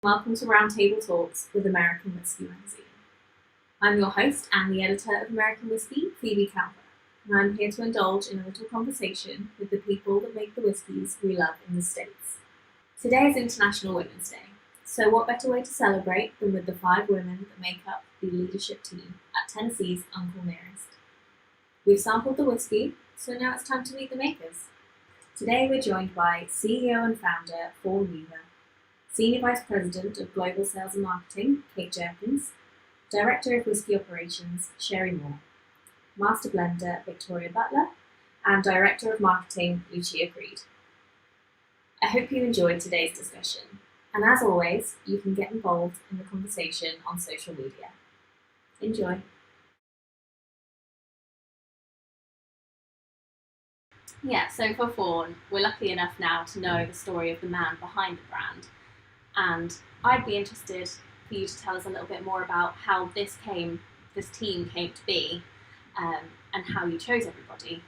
Welcome to Roundtable Talks with American Whiskey Magazine. I'm your host and the editor of American Whiskey, Phoebe Calver, and I'm here to indulge in a little conversation with the people that make the whiskies we love in the States. Today is International Women's Day, so what better way to celebrate than with the 5 women that make up the leadership team at Tennessee's Uncle Nearest. We've sampled the whiskey, so now it's time to meet the makers. Today we're joined by CEO and founder Paul Weaver, Senior Vice President of Global Sales and Marketing, Kate Jerkins, Director of Whiskey Operations, Sherry Moore, Master Blender, Victoria Butler, and Director of Marketing, Lucia Creed. I hope you enjoyed today's discussion, and as always, you can get involved in the conversation on social media. Enjoy. Yeah, so for Fawn, we're lucky enough now to know the story of the man behind the brand. And I'd be interested for you to tell us a little bit more about how this team came to be, and how you chose everybody.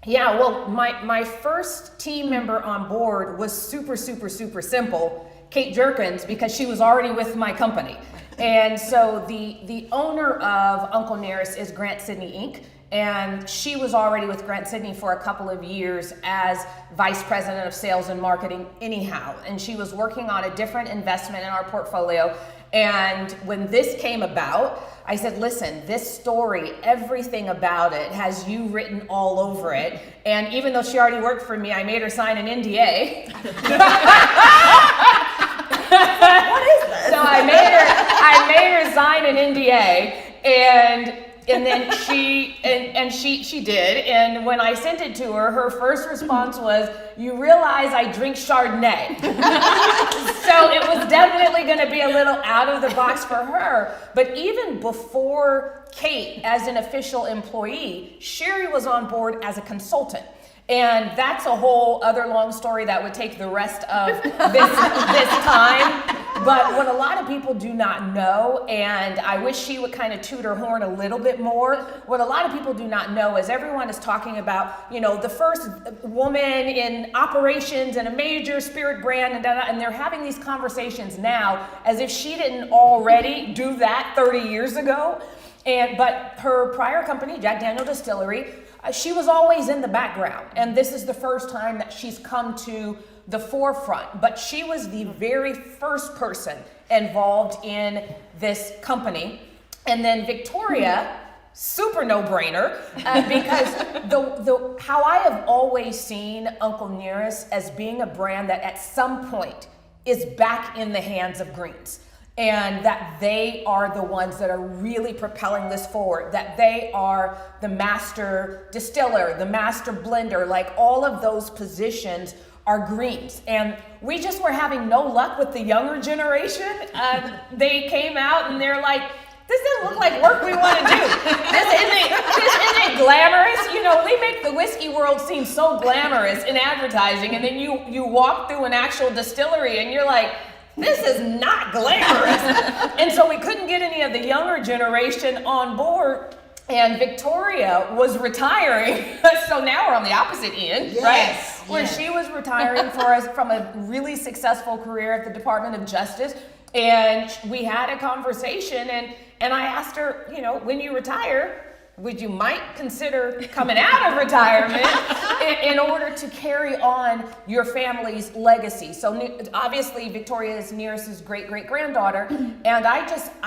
Yeah, well, my first team member on board was super simple, Kate Jerkins, because she was already with my company. And so the owner of Uncle Nearest is Grant Sidney Inc., and she was already with Grant Sidney for a couple of years as vice president of sales and marketing anyhow. And she was working on a different investment in our portfolio. And when this came about, I said, listen, this story, everything about it has you written all over it. And even though she already worked for me, I made her sign an NDA. What is this? So I made her sign an NDA, and then she did. And when I sent it to her, her first response was, "You realize I drink Chardonnay." So it was definitely going to be a little out of the box for her. But even before Kate as an official employee, Sherry was on board as a consultant. And that's a whole other long story that would take the rest of this time. But what a lot of people do not know, and I wish she would kind of toot her horn a little bit more, what a lot of people do not know is everyone is talking about, the first woman in operations and a major spirit brand, and they're having these conversations now as if she didn't already do that 30 years ago. But her prior company, Jack Daniel Distillery, she was always in the background, and this is the first time that she's come to the forefront. But she was the very first person involved in this company. And then Victoria, super no-brainer, because the how I have always seen Uncle Nearest as being a brand that at some point is back in the hands of Greens. And that they are the ones that are really propelling this forward, that they are the master distiller, the master blender, like all of those positions are Greens. And we just were having no luck with the younger generation. They came out and they're like, this doesn't look like work we want to do. This isn't glamorous. We make the whiskey world seem so glamorous in advertising, and then you walk through an actual distillery and you're like, this is not glamorous. And so we couldn't get any of the younger generation on board. And Victoria was retiring. So now we're on the opposite end, Yes, right? Where she was retiring for us from a really successful career at the Department of Justice. And we had a conversation, and I asked her, when you retire, would you might consider coming out of retirement in order to carry on your family's legacy? So obviously Victoria is Nearest's great-great-granddaughter, and I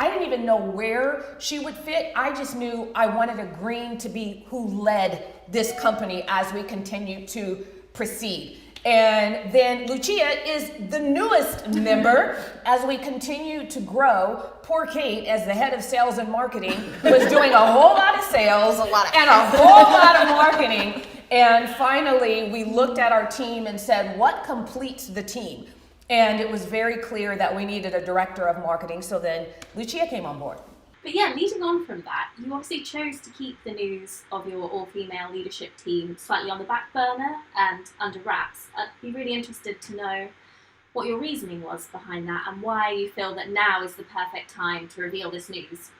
didn't even know where she would fit. I just knew I wanted a Green to be who led this company as we continue to proceed. And then Lucia is the newest member as we continue to grow. Poor Kate, as the head of sales and marketing, was doing a whole lot of sales and a whole lot of marketing. And finally, we looked at our team and said, what completes the team? And it was very clear that we needed a director of marketing. So then Lucia came on board. But yeah, leading on from that, you obviously chose to keep the news of your all-female leadership team slightly on the back burner and under wraps. I'd be really interested to know what your reasoning was behind that and why you feel that now is the perfect time to reveal this news.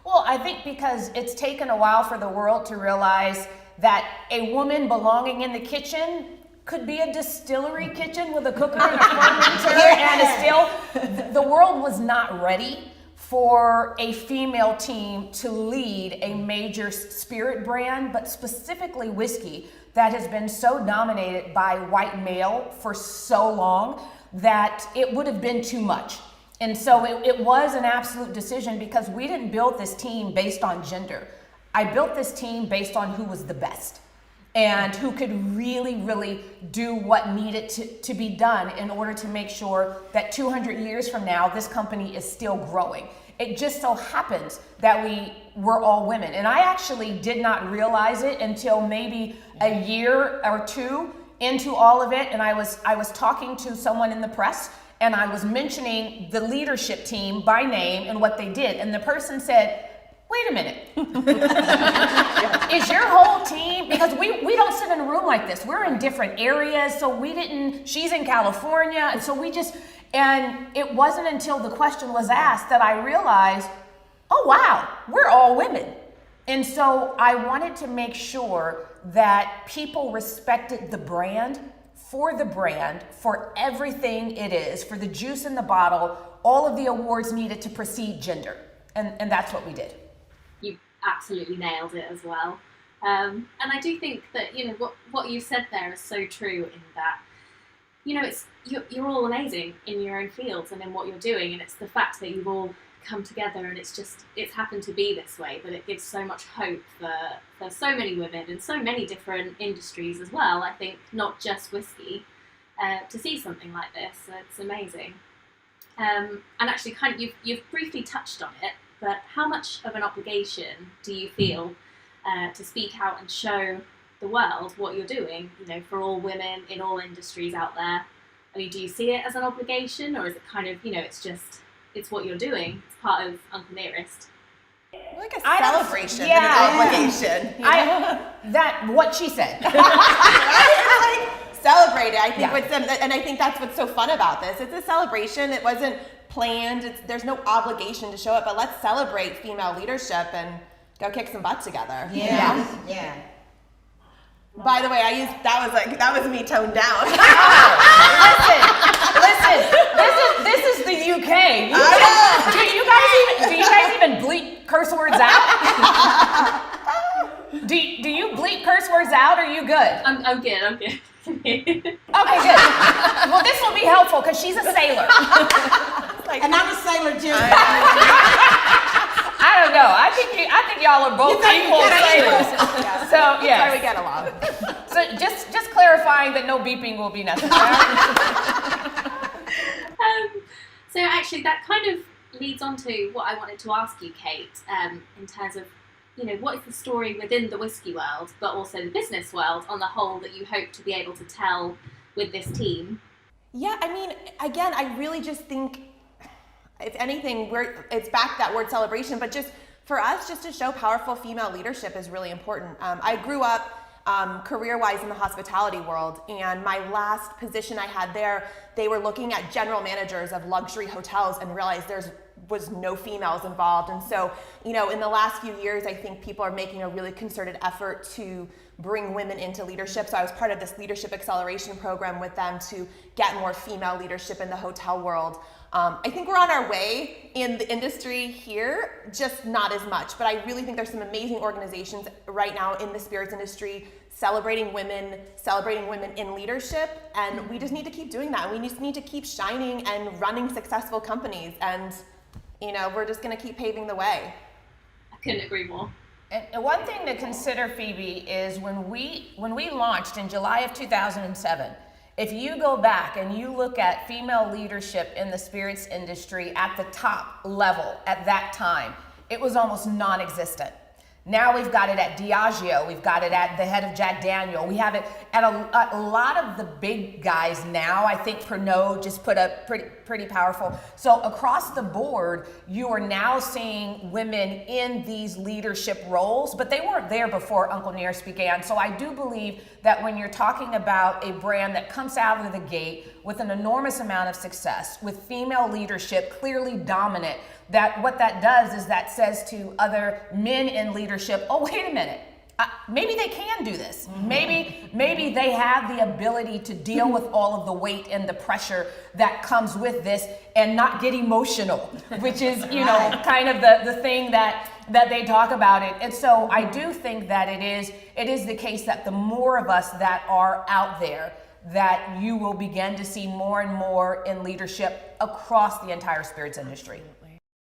Well, I think because it's taken a while for the world to realize that a woman belonging in the kitchen could be a distillery kitchen with a cooker and a fermenter and a still. The world was not ready for a female team to lead a major spirit brand, but specifically whiskey, that has been so dominated by white male for so long that it would have been too much. And so it was an absolute decision, because we didn't build this team based on gender. I built this team based on who was the best and who could really, really do what needed to be done in order to make sure that 200 years from now, this company is still growing. It just so happens that we were all women. And I actually did not realize it until maybe a year or two into all of it. And I was talking to someone in the press, and I was mentioning the leadership team by name and what they did. And the person said, wait a minute. Is your whole team, because we don't sit in a room like this. We're in different areas. So she's in California. And so and it wasn't until the question was asked that I realized, oh wow, we're all women. And so I wanted to make sure that people respected the brand, for everything it is, for the juice in the bottle. All of the awards needed to precede gender. And that's what we did. You absolutely nailed it as well. And I do think that, what you said there is so true, in that, it's you're all amazing in your own fields and in what you're doing, and it's the fact that you've all come together, and it's happened to be this way, but it gives so much hope for so many women in so many different industries as well. I think not just whiskey, to see something like this, it's amazing. And actually, kind of, you've briefly touched on it, but how much of an obligation do you feel to speak out and show the world what you're doing, for all women in all industries out there? I mean, do you see it as an obligation, or is it kind of, it's what you're doing, it's part of Uncle Nearest? Like a celebration and an obligation. What she said. Right? It's like celebrate it. I think and I think that's what's so fun about this. It's a celebration. It wasn't planned. There's no obligation to show it, but let's celebrate female leadership and go kick some butt together. Yeah. By the way, that was me toned down. Listen. This is the UK. Do you guys even bleep curse words out? Do you bleep curse words out? Or are you good? I'm good. Okay, good. Well, this will be helpful because she's a sailor. And I'm a sailor too. I don't know. I think y'all are both equal sailors. Yeah. So yeah, we get along. So just clarifying that no beeping will be necessary. So actually, that kind of leads on to what I wanted to ask you, Kate, in terms of, what is the story within the whiskey world, but also the business world on the whole, that you hope to be able to tell with this team? Yeah, I mean, again, I really just think, if anything, it's back to that word celebration, but just for us, just to show powerful female leadership is really important. I grew up career-wise in the hospitality world, and my last position I had there, they were looking at general managers of luxury hotels and realized there was no females involved. And so, in the last few years, I think people are making a really concerted effort to bring women into leadership. So I was part of this leadership acceleration program with them to get more female leadership in the hotel world. I think we're on our way in the industry here, just not as much. But I really think there's some amazing organizations right now in the spirits industry celebrating women in leadership. And we just need to keep doing that. We just need to keep shining and running successful companies. And, we're just going to keep paving the way. I couldn't agree more. And one thing to consider, Phoebe, is when we launched in July of 2007, if you go back and you look at female leadership in the spirits industry at the top level at that time, it was almost non-existent. Now we've got it at Diageo, we've got it at the head of Jack Daniel, we have it at a lot of the big guys now. I think Pernod just put up pretty powerful. So across the board, you are now seeing women in these leadership roles, but they weren't there before Uncle Nearest began. So I do believe that when you're talking about a brand that comes out of the gate with an enormous amount of success, with female leadership clearly dominant, that what that does is that says to other men in leadership, oh, wait a minute, maybe they can do this. Maybe they have the ability to deal with all of the weight and the pressure that comes with this and not get emotional, which is, kind of the thing that they talk about it. And so I do think that it is the case that the more of us that are out there, that you will begin to see more and more in leadership across the entire spirits industry.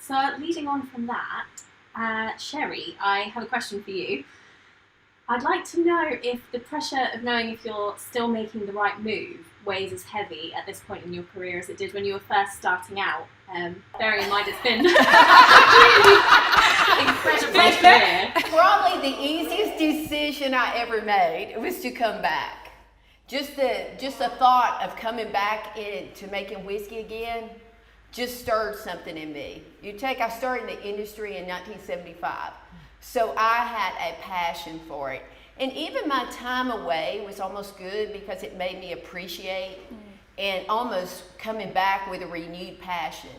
So leading on from that, Sherry, I have a question for you. I'd like to know if the pressure of knowing if you're still making the right move weighs as heavy at this point in your career as it did when you were first starting out. Bearing in mind it's been incredibly career. Probably the easiest decision I ever made was to come back. Just the thought of coming back into making whiskey again just stirred something in me. I started in the industry in 1975, so I had a passion for it. And even my time away was almost good because it made me appreciate and almost coming back with a renewed passion.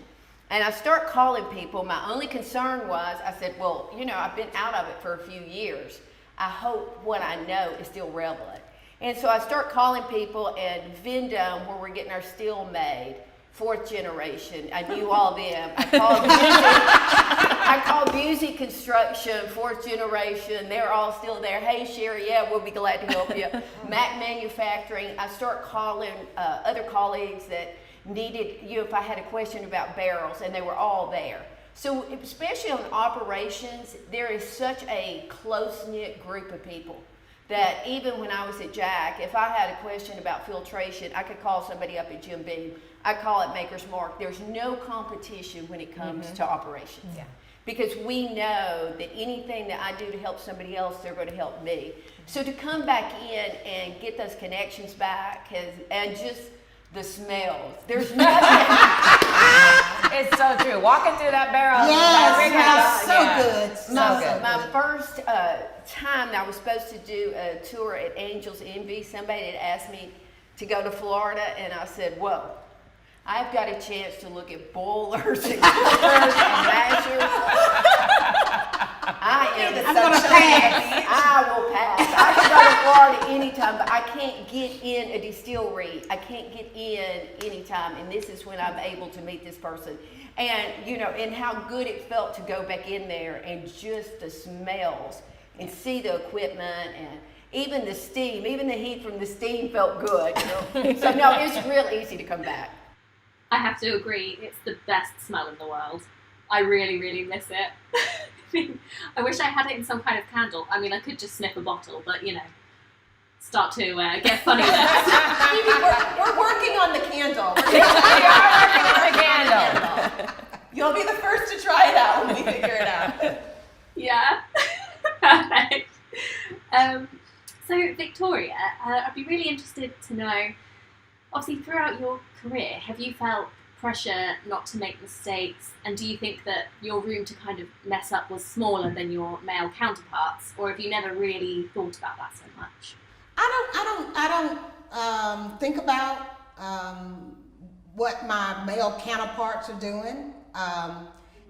And I start calling people. My only concern was, I said, well, I've been out of it for a few years. I hope what I know is still relevant. And so I start calling people, and Vendome, where we're getting our still made, 4th generation. I knew all them. I called Busey Construction, 4th generation. They're all still there. Hey, Sherry, yeah, we'll be glad to help you. Mac Manufacturing. I start calling other colleagues that needed, if I had a question about barrels, and they were all there. So especially on operations, there is such a close-knit group of people that even when I was at Jack, if I had a question about filtration, I could call somebody up at Jim Beam. I call it Maker's Mark. There's no competition when it comes to operations. Yeah. Because we know that anything that I do to help somebody else, they're going to help me. So to come back in and get those connections back and just the smells. There's nothing. It's so true. Walking through that barrel. Yes, so good. My first time I was supposed to do a tour at Angel's Envy, somebody had asked me to go to Florida, and I said, whoa, I've got a chance to look at boilers and cookers and mashers. I'm going to pass. I will pass. I can go to Florida anytime, but I can't get in a distillery. I can't get in anytime, and this is when I'm able to meet this person. And, and how good it felt to go back in there and just the smells and see the equipment and even the steam, even the heat from the steam felt good. So, no, it's real easy to come back. I have to agree, it's the best smell in the world. I really, really miss it. I wish I had it in some kind of candle. I mean, I could just sniff a bottle, but start to get funny there. We're working on the candle. We are working on the candle. You'll be the first to try it out when we figure it out. Yeah. Perfect. So Victoria, I'd be really interested to know, obviously throughout your career, have you felt pressure not to make mistakes, and do you think that your room to kind of mess up was smaller than your male counterparts, or have you never really thought about that so much? I don't think about what my male counterparts are doing.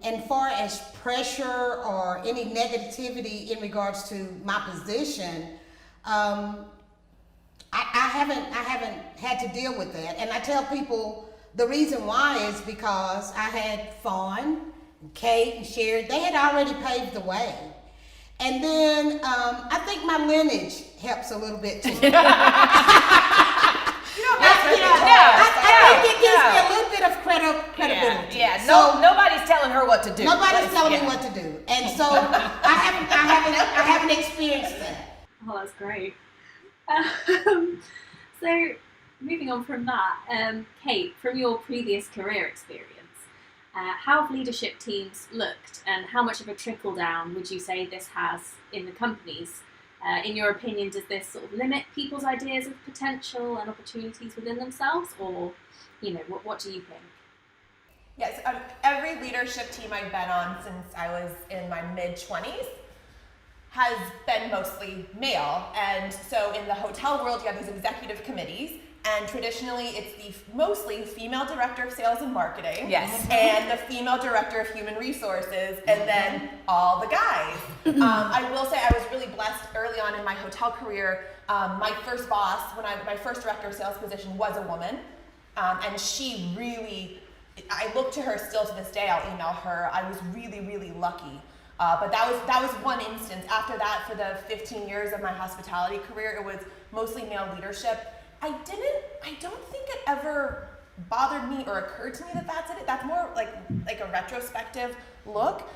And far as pressure or any negativity in regards to my position, I haven't had to deal with that. And I tell people the reason why is because I had Fawn, Kate, and Sherry. They had already paved the way. And then I think my lineage helps a little bit too. I think it gives me a little bit of credibility. Yeah. So, nobody's telling her what to do. Nobody's telling me what to do, and so I haven't experienced that. Oh, that's great. So, moving on from that, Kate, from your previous career experience, how have leadership teams looked, and how much of a trickle down would you say this has in the companies? In your opinion, does this sort of limit people's ideas of potential and opportunities within themselves, or, what do you think? Yes, every leadership team I've been on since I was in my mid-20s has been mostly male. And so in the hotel world, you have these executive committees, And traditionally, it's the mostly female director of sales and marketing. Yes. And the female director of human resources, and then all the guys. I will say I was really blessed early on in my hotel career. My first boss, my first director of sales position was a woman. And she really, I look to her still to this day. I'll email her. I was really, really lucky. But that was one instance. After that, for the 15 years of my hospitality career, it was mostly male leadership. I don't think it ever bothered me or occurred to me that that's it. That's more like a retrospective look.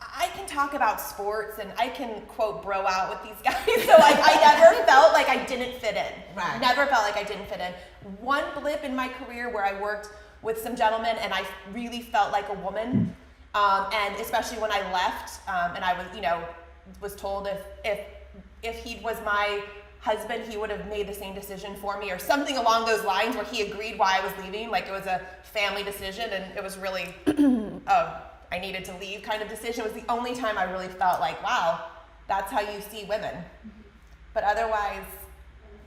I can talk about sports and I can quote bro out with these guys. So like I never felt like I didn't fit in. Right. Never felt like I didn't fit in. One blip in my career where I worked with some gentlemen and I really felt like a woman. And especially when I left, and I was told if he was my husband, he would have made the same decision for me or something along those lines where he agreed why I was leaving. Like it was a family decision and it was really, I needed to leave kind of decision. It was the only time I really felt like, wow, that's how you see women. But otherwise,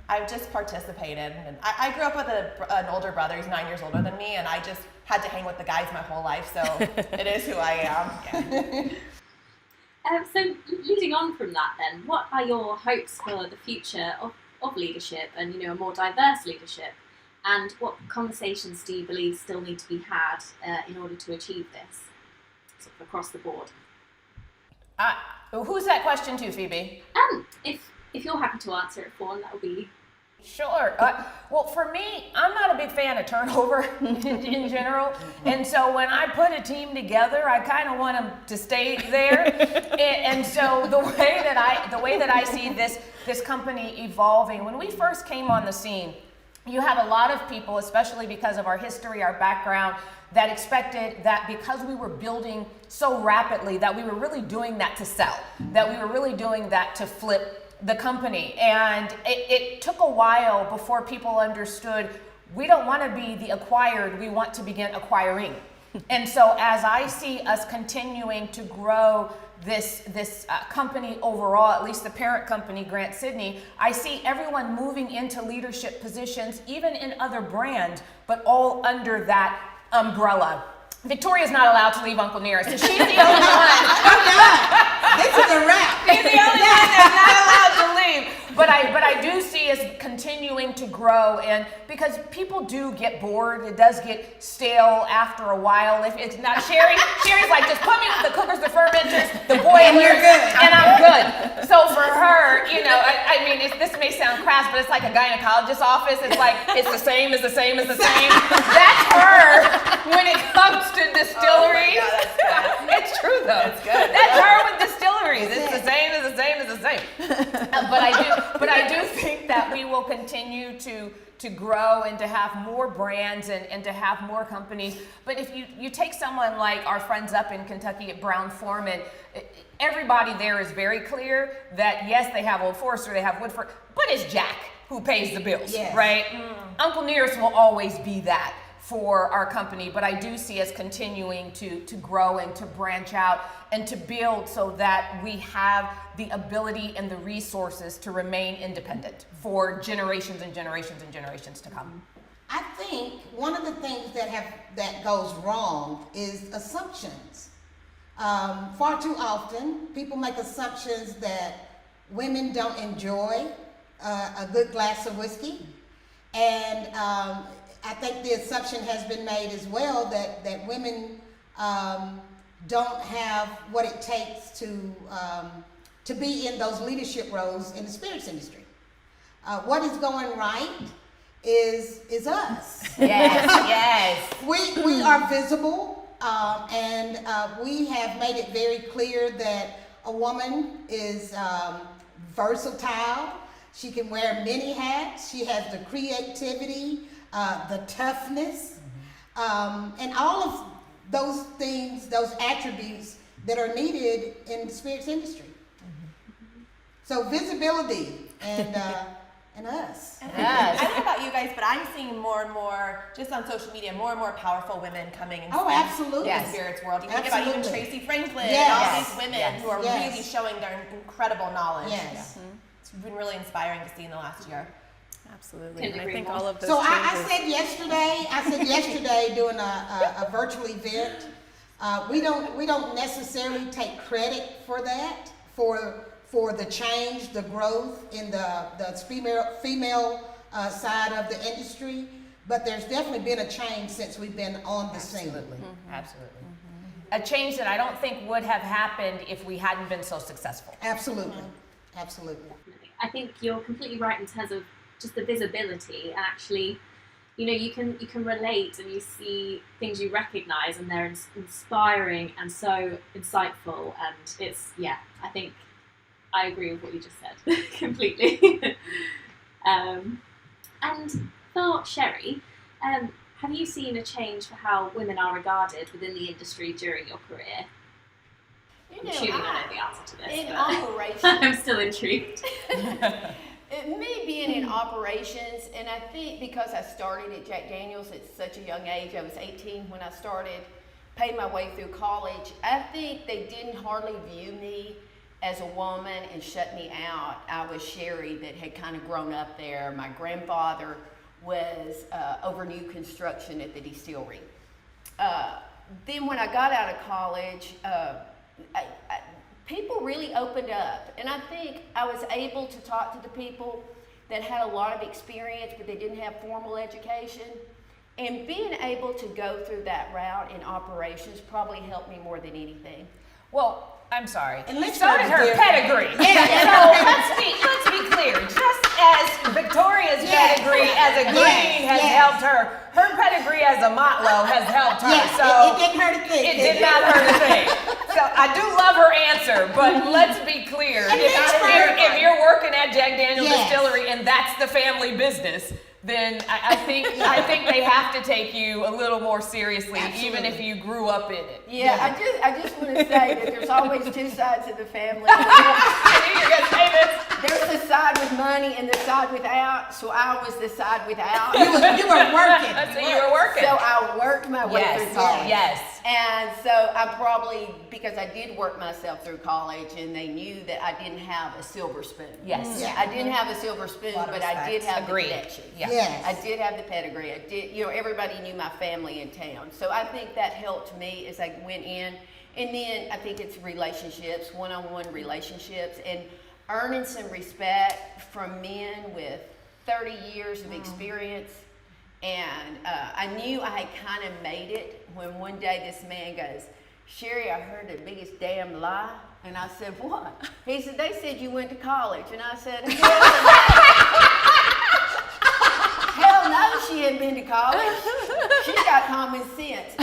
I've just participated. And I grew up with an older brother. He's 9 years older than me, and I just had to hang with the guys my whole life. So it is who I am. Yeah. So leading on from that then, what are your hopes for the future of leadership and, a more diverse leadership? And what conversations do you believe still need to be had in order to achieve this, sort of across the board? Who's that question to, Phoebe? If you're happy to answer it, Fawn, that would be... Sure. Well, for me, I'm not a big fan of turnover in general. And so when I put a team together, I kind of want them to stay there. And so the way that I see this company evolving, when we first came on the scene, you had a lot of people, especially because of our history, our background, that expected that because we were building so rapidly that we were really doing that to sell, that we were really doing that to flip the company. And it took a while before people understood we don't want to be the acquired, we want to begin acquiring. And so as I see us continuing to grow this company overall, at least the parent company, Grant Sydney, I see everyone moving into leadership positions, even in other brands, but all under that umbrella. Victoria's not allowed to leave Uncle Nearest, so she's the only one. This is a wrap. She's the only one that's not allowed to leave. But I do see us continuing to grow, and because people do get bored, it does get stale after a while. If it's not Sherry's like, just put me with the cookers, the fermenters, the boilers, and I'm good. So for her, I mean, this may sound crass, but it's like a gynecologist's office. It's like it's the same as the same as the same. That's her when it comes to distilleries. Oh my God, that's good. It's true though. That's good. That's her with distilleries. It's the same as the same as the same. But I do think that we will continue to grow and to have more brands and to have more companies. But if you take someone like our friends up in Kentucky at Brown-Forman, everybody there is very clear that yes, they have Old Forester, they have Woodford, but it's Jack who pays the bills, Yes. right? Uncle Nearest will always be that for our company, but I do see us continuing to grow and to branch out and to build so that we have the ability and the resources to remain independent for generations and generations and generations to come. I think one of the things that goes wrong is assumptions. Far too often, people make assumptions that women don't enjoy a good glass of whiskey, and I think the assumption has been made as well that women don't have what it takes to be in those leadership roles in the spirits industry. What is going right is us. Yes. We are visible, and we have made it very clear that a woman is versatile. She can wear many hats. She has the creativity, the toughness, and all of those things, those attributes that are needed in the spirits industry. So visibility and us. I don't know about you guys, but I'm seeing more and more, just on social media, more and more powerful women coming into Oh, absolutely. the spirits world. You think about even Absolutely. Tracy Franklin Yes. and all these women Yes. who are Yes. really showing their incredible knowledge. Yes. It's been really inspiring to see in the last year. Absolutely. Couldn't And I agree think more. all of those So changes. I said yesterday doing a virtual event, we don't necessarily take credit for that, for the change, the growth in the female side of the industry, but there's definitely been a change since we've been on the scene. Absolutely. A change that I don't think would have happened if we hadn't been so successful. Absolutely, absolutely. I think you're completely right in terms of just the visibility, and actually, you can relate and you see things you recognise, and they're inspiring and so insightful, and it's I think I agree with what you just said completely. And for Sherry, have you seen a change for how women are regarded within the industry during your career? I'm assuming I know the answer to this, in but operations, I'm still intrigued. me being in operations, and I think because I started at Jack Daniels at such a young age, I was 18 when I started, paid my way through college, I think they didn't hardly view me as a woman and shut me out. I was Sherry that had kind of grown up there. My grandfather was over new construction at the distillery. Then when I got out of college, people really opened up, and I think I was able to talk to the people that had a lot of experience but they didn't have formal education, and being able to go through that route in operations probably helped me more than anything. Well, I'm sorry. And let's So did not her do- pedigree. So let's be clear. Just as Victoria's Yes. pedigree as a queen has yes. helped her, her pedigree as a Motlow has helped her. Yes, So it didn't hurt a thing. it did not hurt a thing. So I do love her answer, but let's be clear. And let's If you're working at Jack Daniel's Yes. Distillery and that's the family business, then I think they have to take you a little more seriously, even if you grew up in it. Yeah, I just want to say that there's always two sides of the family. I knew you were gonna say this. There's the side with money and the side without, so I was the side without. You were working. So you were working. So I worked my way through college. Yes. And so I probably, because I did work myself through college and they knew that I didn't have a silver spoon. Yes. Yeah. I didn't have a silver spoon, Lot of but I did respect. have Agreed. the connection. Yeah. Yes. I did have the pedigree. I did, everybody knew my family in town. So I think that helped me as I went in. And then I think it's relationships, one-on-one relationships, and earning some respect from men with 30 years of experience. And I knew I had kind of made it when one day this man goes, "Sherry, I heard the biggest damn lie." And I said, "What?" He said, "They said you went to college." And I said, "Hell no, she hadn't been to college. She got common sense."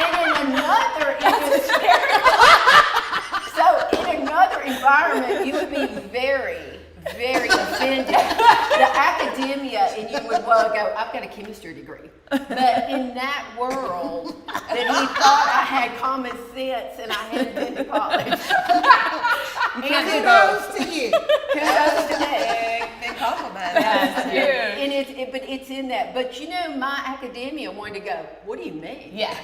And in another environment, you would be very, very offended. The academia, and you would go, "I've got a chemistry degree." But in that world, that he thought I had common sense and I hadn't been to college. Kudos to you. Kudos to me. Big compliment. That's huge. And but it's in that. But my academia wanted to go, "What do you mean?" Yeah.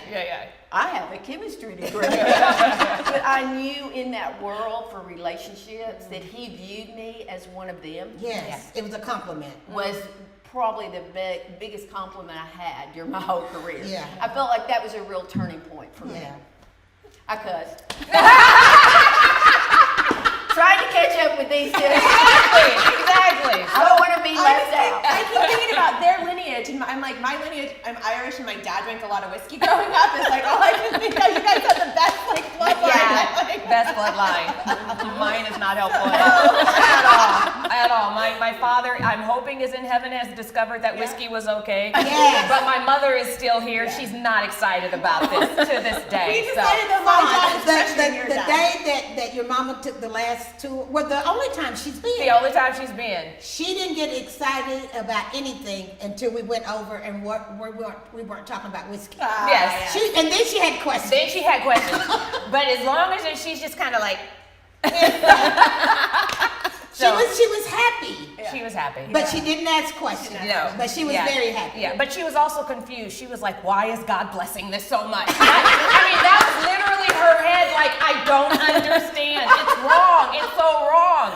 I have a chemistry degree. But I knew in that world for relationships that he viewed me as one of them. Yes, it was a compliment. Was probably the biggest compliment I had during my whole career. Yeah. I felt like that was a real turning point for me. Yeah. I cussed. Trying to catch up with these two. Exactly. I don't want to be left out. I keep thinking about their lineage, and I'm like, my lineage, I'm Irish, and my dad drank a lot of whiskey growing up. It's like, all I can think of, you guys have the best bloodline. Yeah, best bloodline. Mine is not helpful at all. My father, I'm hoping, is in heaven, has discovered that whiskey was okay. Yes. But my mother is still here. Yeah. She's not excited about this to this day. We decided that my dad is pressuring your The dad. day that your mama took the last two, well, the only time she's been. The only time she's been. She didn't get excited about anything until we went over and we weren't talking about whiskey. Yes. And then she had questions. Then she had questions. But as long as she's just kind of like. She was happy. Yeah. She was happy. But she didn't ask questions. No. But she was very happy. Yeah, but she was also confused. She was like, "Why is God blessing this so much?" I mean, that was literally her head, like, "I don't understand. It's wrong. It's so wrong."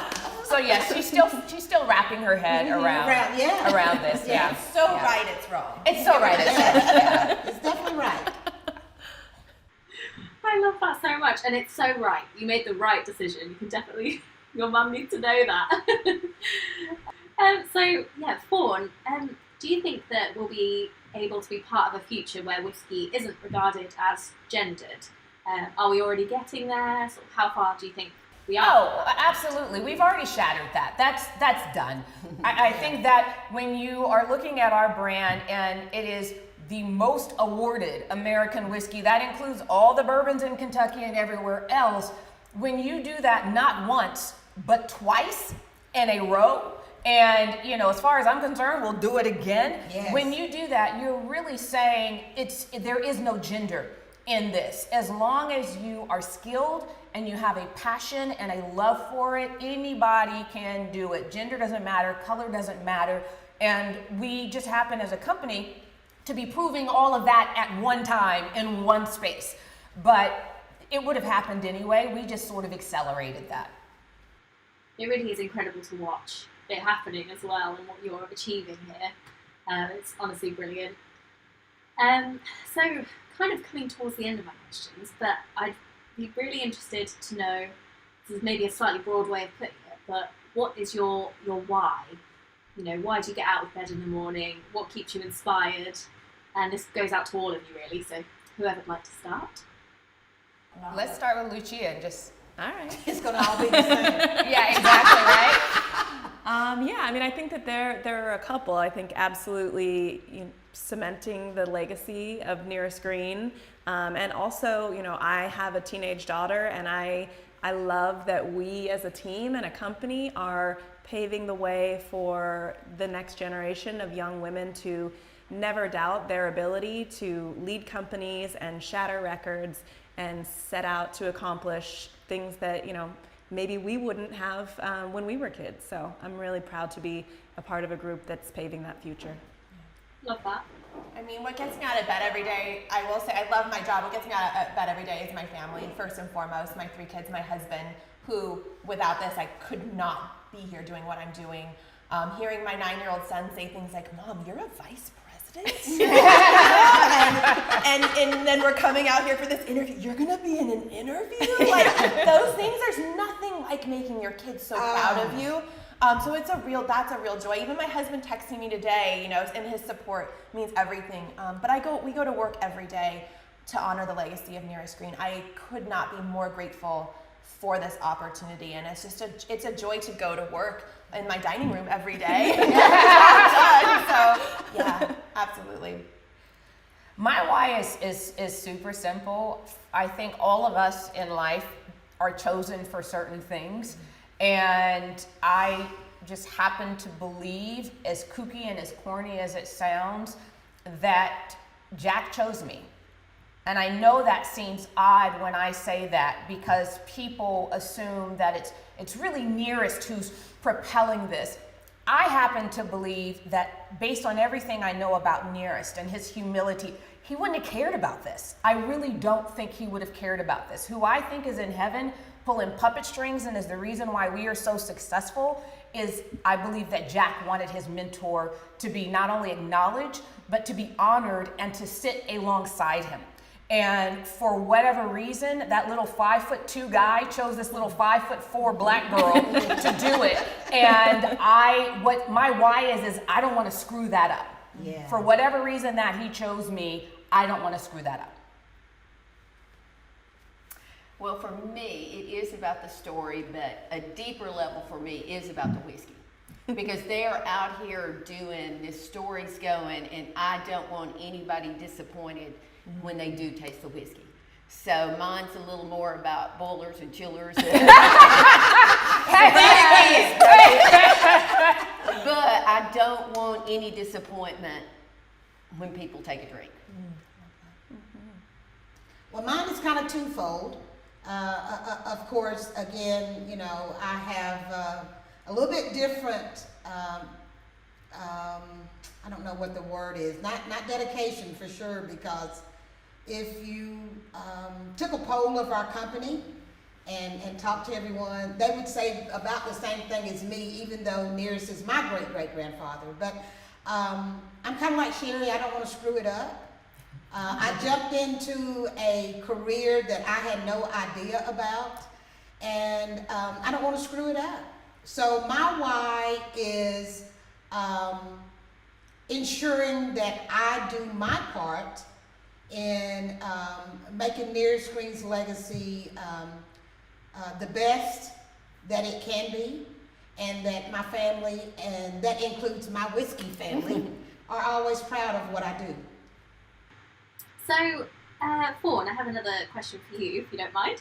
So yes, she's still wrapping her head around this. Yeah. It's so right, it's wrong. It's so right, it's wrong. Yeah. It's definitely right. I love that so much, and it's so right. You made the right decision. You can definitely, your mum needs to know that. So yeah, Fawn, do you think that we'll be able to be part of a future where whiskey isn't regarded as gendered? Are we already getting there? Sort of how far do you think we are? Oh, absolutely. We've already shattered that. That's done. I think that when you are looking at our brand and it is the most awarded American whiskey, that includes all the bourbons in Kentucky and everywhere else, when you do that not once, but twice in a row, and as far as I'm concerned, we'll do it again. Yes. When you do that, you're really saying there is no gender in this. As long as you are skilled and you have a passion and a love for it, anybody can do it. Gender doesn't matter, color doesn't matter, and we just happen as a company to be proving all of that at one time in one space. But it would have happened anyway. We just sort of accelerated that. It really is incredible to watch it happening as well and what you're achieving here. It's honestly brilliant. So kind of coming towards the end of my questions, but I'd be really interested to know, this is maybe a slightly broad way of putting it, but what is your why? Why do you get out of bed in the morning? What keeps you inspired? And this goes out to all of you really, so whoever'd like to start. Let's start with Lucia and just... All right. It's going to all be the same. Yeah, exactly, right? I think that there are a couple. I think absolutely cementing the legacy of Nearest Green. And also, I have a teenage daughter, and I love that we as a team and a company are paving the way for the next generation of young women to never doubt their ability to lead companies and shatter records and set out to accomplish things that maybe we wouldn't have when we were kids. So I'm really proud to be a part of a group that's paving that future. Love that. I mean, what gets me out of bed every day, I will say I love my job. What gets me out of bed every day is my family, first and foremost, my 3 kids, my husband, who without this I could not be here doing what I'm doing. Hearing my 9-year-old son say things like, "Mom, you're a vice president?" and then we're coming out here for this interview. You're gonna be in an interview? Like those things, there's nothing like making your kids so proud of you. So that's a real joy. Even my husband texting me today, and his support means everything. But we go to work every day to honor the legacy of Nearest Green. I could not be more grateful for this opportunity, and it's just it's a joy to go to work in my dining room every day. So yeah, absolutely. My why is super simple. I think all of us in life are chosen for certain things, and I just happen to believe, as kooky and as corny as it sounds, that Jack chose me. And I know that seems odd when I say that, because people assume that it's really Nearest who's propelling this. I happen to believe that based on everything I know about Nearest and his humility, he wouldn't have cared about this. I really don't think he would have cared about this. Who I think is in heaven pulling puppet strings and is the reason why we are so successful is, I believe that Jack wanted his mentor to be not only acknowledged, but to be honored and to sit alongside him. And for whatever reason, that little 5'2" guy chose this little 5'4" black girl to do it. And what my why is I don't want to screw that up. Yeah. For whatever reason that he chose me, I don't want to screw that up. Well, for me, it is about the story, but a deeper level for me is about the whiskey. Because they're out here doing, this story's going, and I don't want anybody disappointed when they do taste the whiskey. So mine's a little more about boilers and chillers. But I don't want any disappointment when people take a drink. Well, mine is kind of twofold. Of course, again, I have a little bit different, I don't know what the word is, not dedication for sure, because if you took a poll of our company and talk to everyone, they would say about the same thing as me, even though Nearest is my great-great-grandfather. But I'm kind of like Sherry, I don't want to screw it up. I jumped into a career that I had no idea about, and I don't want to screw it up. So my why is ensuring that I do my part in making Nearest Screen's legacy the best that it can be, and that my family, and that includes my whiskey family, are always proud of what I do. So, Fawn, I have another question for you, if you don't mind.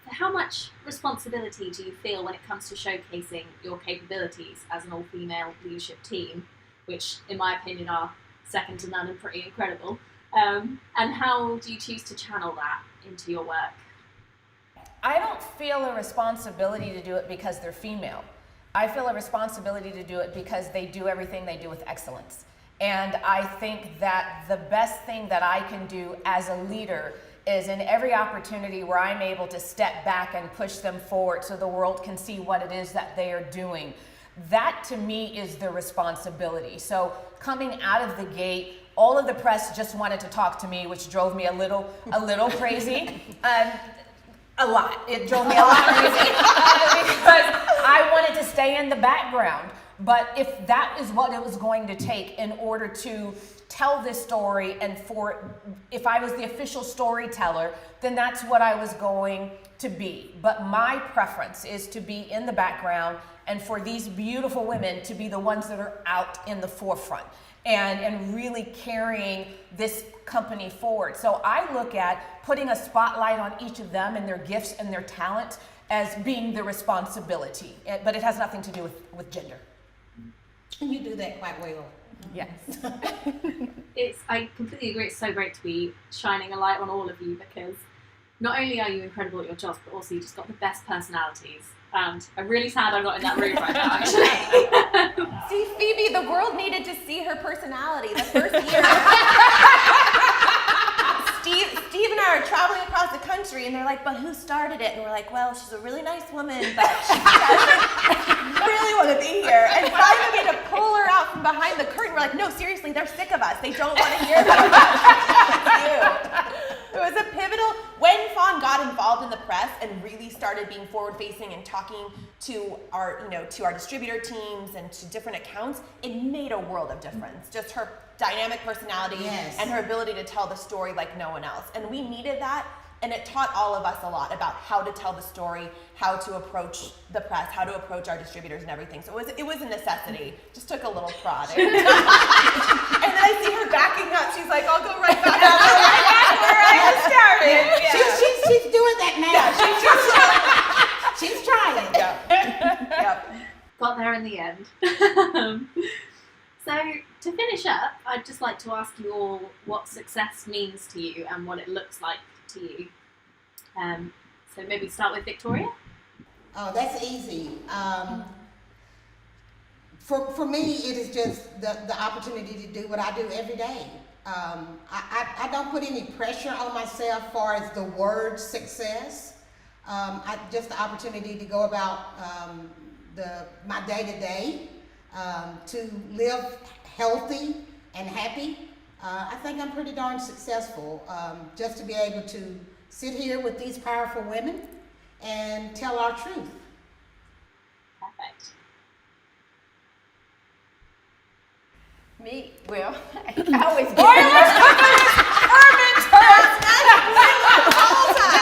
How much responsibility do you feel when it comes to showcasing your capabilities as an all-female leadership team, which, in my opinion, are second to none and pretty incredible? And how do you choose to channel that into your work? I don't feel a responsibility to do it because they're female. I feel a responsibility to do it because they do everything they do with excellence. And I think that the best thing that I can do as a leader is in every opportunity where I'm able to step back and push them forward so the world can see what it is that they are doing. That to me is the responsibility. So coming out of the gate, all of the press just wanted to talk to me, which drove me a little crazy. A lot. It drove me a lot crazy because I wanted to stay in the background. But if that is what it was going to take in order to tell this story, and if I was the official storyteller, then that's what I was going to be. But my preference is to be in the background and for these beautiful women to be the ones that are out in the forefront and really carrying this company forward. So I look at putting a spotlight on each of them and their gifts and their talents as being the responsibility, but it has nothing to do with gender. You do that quite well. Yes. I completely agree. It's so great to be shining a light on all of you, because not only are you incredible at your jobs, but also you just got the best personalities. And I'm really sad I'm not in that room right now, actually. See, Phoebe, the world needed to see her personality the first year. Steve and I are traveling across the country, and they're like, but who started it? And we're like, well, she's a really nice woman, but she doesn't really want to be here. And finally we had to pull her out from behind the curtain. We're like, no, seriously, they're sick of us. They don't want to hear about you. It was a pivotal, when Fawn got involved in the press and really started being forward-facing and talking to our distributor teams and to different accounts, it made a world of difference. Just her dynamic personality and her ability to tell the story like no one else. And we needed that, and it taught all of us a lot about how to tell the story, how to approach the press, how to approach our distributors and everything. So it was a necessity. Just took a little prodding. And then I see her backing up. She's like, I'll go right back up. Where I started. Yeah. She's doing that now. She's trying. Yep. Got there in the end. So to finish up, I'd just like to ask you all what success means to you and what it looks like to you. So maybe start with Victoria. Oh, that's easy. For me, it is just the opportunity to do what I do every day. I don't put any pressure on myself as far as the word success. Just the opportunity to go about my day-to-day, to live healthy and happy. I think I'm pretty darn successful, just to be able to sit here with these powerful women and tell our truth. Perfect. Me? Well, I always get Did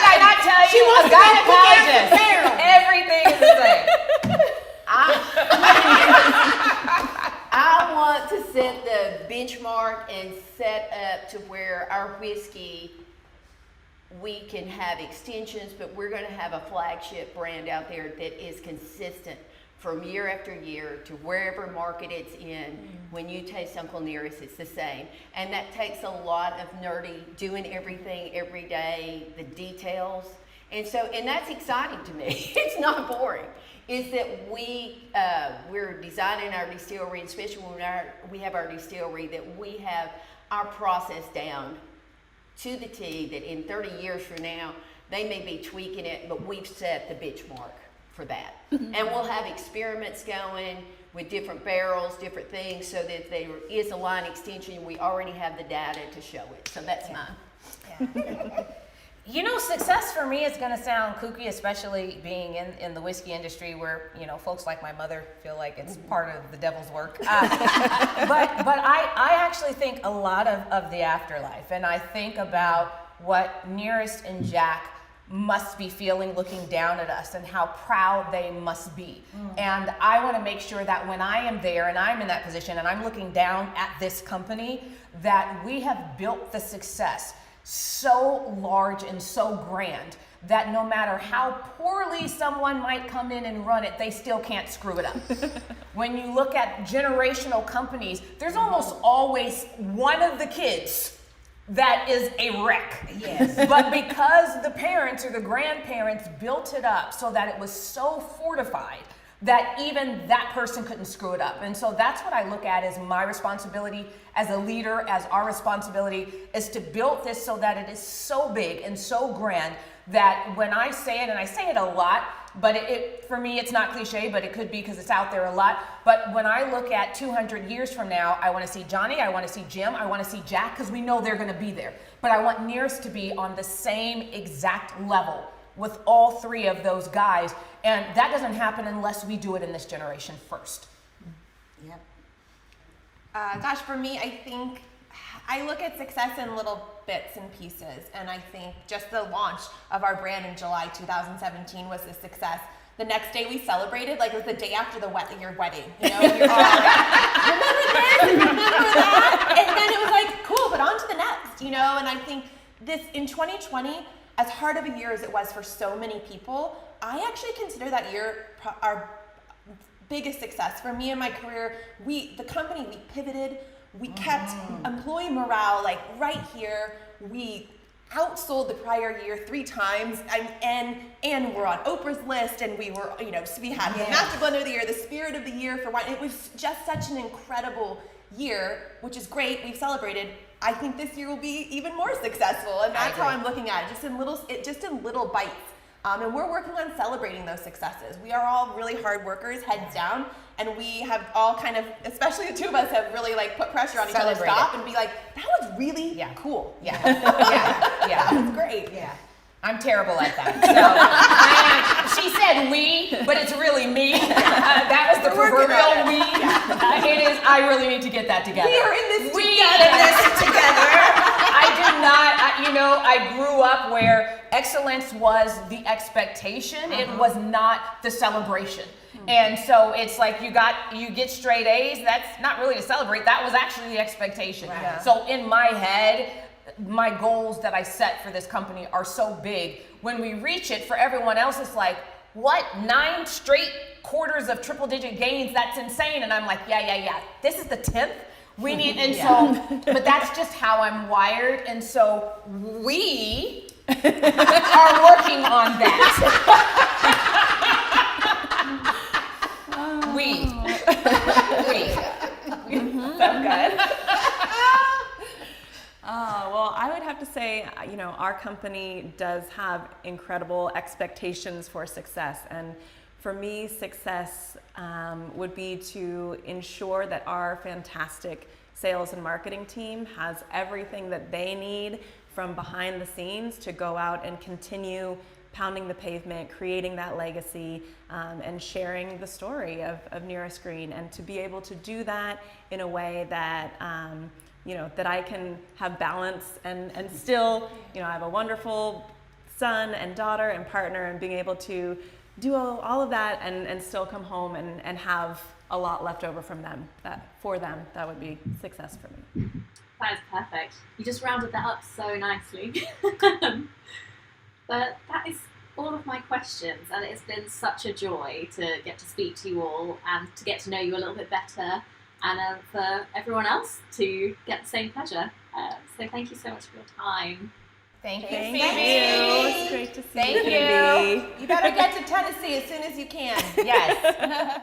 I not tell you? A gynecologist. Everything is the same. I want to set the benchmark and set up to where our whiskey, we can have extensions, but we're going to have a flagship brand out there that is consistent from year after year to wherever market it's in. When you taste Uncle Nearest, it's the same. And that takes a lot of nerdy, doing everything every day, the details. And that's exciting to me. It's not boring. Is that we're designing our distillery, and especially when we have our distillery, that we have our process down to the T that in 30 years from now, they may be tweaking it, but we've set the benchmark for that. And we'll have experiments going with different barrels, different things, so that if there is a line extension, we already have the data to show it. So that's mine. You know, success for me is going to sound kooky, especially being in the whiskey industry where, you know, folks like my mother feel like it's part of the devil's work. But I actually think a lot of the afterlife, and I think about what Nearest and Jack must be feeling looking down at us and how proud they must be. And I want to make sure that when I am there and I'm in that position and I'm looking down at this company, that we have built the success so large and so grand that no matter how poorly someone might come in and run it, they still can't screw it up. When you look at generational companies, there's almost always one of the kids that is a wreck. Yes. But because the parents or the grandparents built it up so that it was so fortified that even that person couldn't screw it up. And so that's what I look at as my responsibility as a leader, as our responsibility, is to build this so that it is so big and so grand that when I say it, and I say it a lot, but it for me, it's not cliche, but it could be because it's out there a lot. But when I look at 200 years from now, I want to see Johnny, I want to see Jim, I want to see Jack, because we know they're going to be there. But I want Nearest to be on the same exact level with all three of those guys. And that doesn't happen unless we do it in this generation first. Yep. Gosh, for me, I think I look at success in little bits and pieces, and I think just the launch of our brand in July 2017 was a success. The next day we celebrated, like it was the day after your wedding, you know, and you're all like, remember this, and remember that, and then it was like, cool, but on to the next, you know, and I think this, in 2020, as hard of a year as it was for so many people, I actually consider that year our biggest success. For me in my career, the company, we pivoted, we kept employee morale like right here. We outsold the prior year 3 times, and we're on Oprah's list, and we were, you know, so we had the Master Blender of the Year, the Spirit of the Year for wine. It was just such an incredible year, which is great. We've celebrated. I think this year will be even more successful, and that's how I'm looking at it, just in little bites. And we're working on celebrating those successes. We are all really hard workers, heads down, and we have all kind of, especially the two of us, have really like put pressure on each other to stop and be like, that was really cool. Yeah. That was great. Yeah. I'm terrible at that. So she said we, but it's really me. That was the proverbial we. It is. I really need to get that together. We are in this together. I did not. I grew up where excellence was the expectation. It was not the celebration. And so it's like you get straight A's. That's not really to celebrate. That was actually the expectation. Right. So in my head, my goals that I set for this company are so big. When we reach it, for everyone else, it's like, what? 9 straight quarters of triple-digit gains? That's insane. And I'm like, yeah. This is the 10th. We need, and so, but that's just how I'm wired. And so we are working on that. We. So good. Well, I would have to say, our company does have incredible expectations for success. And for me, success would be to ensure that our fantastic sales and marketing team has everything that they need from behind the scenes to go out and continue pounding the pavement, creating that legacy, and sharing the story of Nearest Green. And to be able to do that in a way that that I can have balance and still, I have a wonderful son and daughter and partner, and being able to do all of that and still come home and have a lot left over from them. That would be success for me. That is perfect. You just rounded that up so nicely. But that is all of my questions, and it's been such a joy to get to speak to you all and to get to know you a little bit better, and for everyone else to get the same pleasure. So thank you so much for your time. Thank you, Thank Phoebe. you. It's great to see Thank you, you. Phoebe. You better get to Tennessee as soon as you can. Yes.